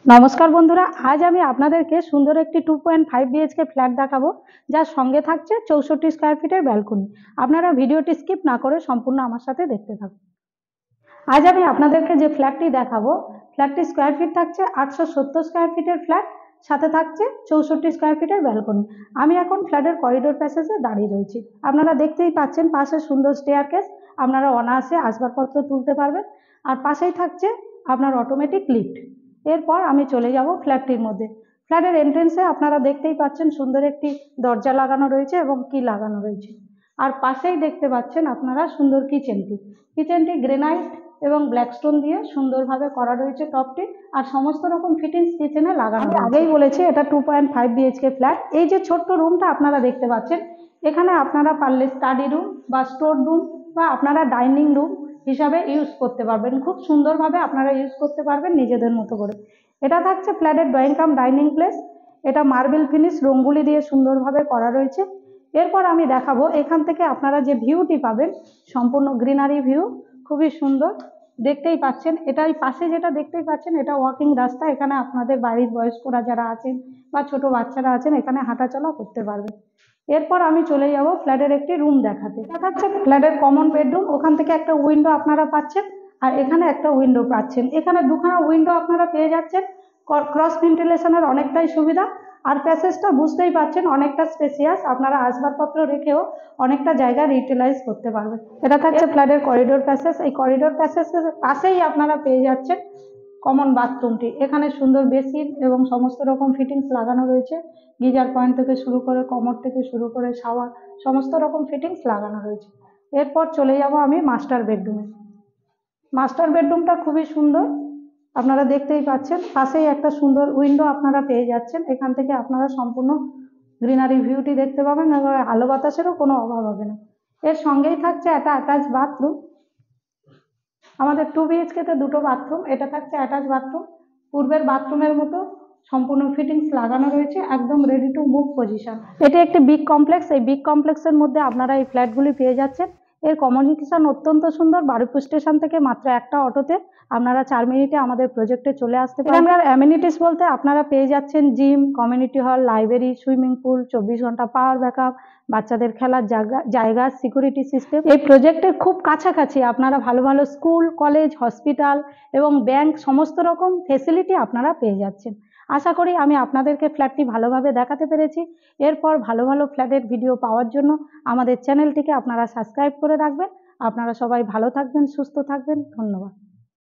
নমস্কার বন্ধুরা, আজ আমি আপনাদেরকে সুন্দর একটি 2.5 বিএইচকে ফ্ল্যাট দেখাবো, যার সঙ্গে থাকছে 64 স্কোয়ার ফিটের ব্যালকনি। আপনারা ভিডিওটি স্কিপ না করে সম্পূর্ণ আমার সাথে দেখতে থাকুন। আজ আমি আপনাদেরকে যে ফ্ল্যাটটি দেখাবো, ফ্ল্যাটটি স্কোয়ার ফিট থাকছে 870 স্কোয়ার ফিটের ফ্ল্যাট, সাথে থাকছে 64 স্কোয়ার ফিটের ব্যালকনি। আমি এখন ফ্ল্যাটের করিডোর প্যাসেজে দাঁড়িয়ে রয়েছি। আপনারা দেখতেই পাচ্ছেন পাশে সুন্দর স্টেয়ারকেস, আপনারা অনায়াসে আসবাবপত্র তুলতে পারবেন। আর পাশেই থাকছে আপনার অটোমেটিক লিফট। এরপর আমি চলে যাব ফ্ল্যাটটির মধ্যে। ফ্ল্যাটের এন্ট্রেন্সে আপনারা দেখতেই পাচ্ছেন সুন্দর একটি দরজা লাগানো রয়েছে এবং কি লাগানো রয়েছে। আর পাশেই দেখতে পাচ্ছেন আপনারা সুন্দর কিচেনটি গ্রেনাইট এবং ব্ল্যাকস্টোন দিয়ে সুন্দরভাবে করা রয়েছে টপটি। আর সমস্ত রকম ফিটিংস কিচেনে লাগানো। আমি আগেই বলেছি এটা 2.5 বিএইচকে ফ্ল্যাট। এই যে ছোট্ট রুমটা আপনারা দেখতে পাচ্ছেন, এখানে আপনারা পারলে স্টাডি রুম বা স্টোর রুম বা আপনারা ডাইনিং রুম হিসাবে ইউজ করতে পারবেন। খুব সুন্দরভাবে আপনারা ইউজ করতে পারবেন নিজেদের মতো করে। এটা থাকছে ফ্ল্যাটের ড্রয়িং কাম ডাইনিং প্লেস। এটা মার্বেল ফিনিশ রঙ্গুলি দিয়ে সুন্দরভাবে করা রয়েছে। এরপর আমি দেখাবো এখান থেকে আপনারা যে ভিউটি পাবেন, সম্পূর্ণ গ্রিনারি ভিউ, খুবই সুন্দর। দেখতেই পাচ্ছেন এটাই পাশে যেটা দেখতেই পাচ্ছেন, এটা ওয়াকিং রাস্তা। এখানে আপনাদের বাড়ির বয়স্করা যারা আছেন বা ছোট বাচ্চারা আছেন এখানে হাঁটাচলা করতে পারবেন। এরপর আমি চলে যাব ফ্ল্যাটের একটি রুম দেখাতে। এটা থাকছে ফ্ল্যাটের কমন বেডরুম। ওখান থেকে একটা উইন্ডো আপনারা পাচ্ছেন, আর এখানে একটা উইন্ডো পাচ্ছেন। এখানে দুখানা উইন্ডো আপনারা পেয়ে যাচ্ছেন। ক্রস ভেন্টিলেশনের অনেকটাই সুবিধা। আর প্যাসেজটা বুঝতেই পারছেন অনেকটা স্পেসিয়াস। আপনারা আসবাবপত্র রেখেও অনেকটা জায়গা ইউটিলাইজ করতে পারবেন। এটা থাকছে ফ্ল্যাটের করিডোর প্যাসেজ। এই করিডোর প্যাসেজের পাশেই আপনারা পেয়ে যাচ্ছেন কমন বাথরুমটি। এখানে সুন্দর বেসিন এবং সমস্ত রকম ফিটিংস লাগানো রয়েছে। গিজার পয়েন্ট থেকে শুরু করে কমোড থেকে শুরু করে শাওয়ার, সমস্ত রকম ফিটিংস লাগানো রয়েছে। এরপর চলে যাব আমি মাস্টার বেডরুমে। মাস্টার বেডরুমটা খুবই সুন্দর, আপনারা দেখতেই পাচ্ছেন। পাশেই একটা সুন্দর উইন্ডো আপনারা পেয়ে যাচ্ছেন। এখান থেকে আপনারা সম্পূর্ণ গ্রিনারি ভিউটি দেখতে পাবেন এবং আলো বাতাসেরও কোনো অভাব হবে না। এর সঙ্গেই থাকছে একটা অ্যাটাচ বাথরুম। আমাদের 2 বিএইচকেতে দুটো বাথরুম। এটা থাকছে অ্যাটাচ বাথরুম। পূর্বের বাথরুমের মতো সম্পূর্ণ ফিটিংস লাগানো রয়েছে, একদম রেডি টু মুভ পজিশন। এটি একটি বিগ কমপ্লেক্স। এই বিগ কমপ্লেক্সের মধ্যে আপনারা এই ফ্ল্যাটগুলি পেয়ে যাচ্ছেন। এর কমিউনিকেশন অত্যন্ত সুন্দর। বারুইপুর স্টেশন থেকে মাত্র একটা অটোতে আপনারা 4 মিনিটে আমাদের প্রজেক্টে চলে আসতে পারেন। এখানকার অ্যামিনিটিস বলতে আপনারা পেয়ে যাচ্ছেন gym, community hall, library, swimming pool, 24 ঘন্টা পাওয়ার ব্যাকআপ, বাচ্চাদের খেলার জায়গা, সিকিউরিটি সিস্টেম। এই প্রজেক্টের খুব কাছাকাছি আপনারা ভালো ভালো স্কুল, কলেজ, হসপিটাল এবং ব্যাংক, সমস্ত রকম ফেসিলিটি আপনারা পেয়ে যাচ্ছেন। আশা করি আমি আপনাদেরকে ফ্ল্যাটটি ভালোভাবে দেখাতে পেরেছি। এরপর ভালো ভালো ফ্ল্যাটের ভিডিও পাওয়ার জন্য আমাদের চ্যানেলটিকে আপনারা সাবস্ক্রাইব করে রাখবেন। আপনারা সবাই ভালো থাকবেন, সুস্থ থাকবেন। ধন্যবাদ।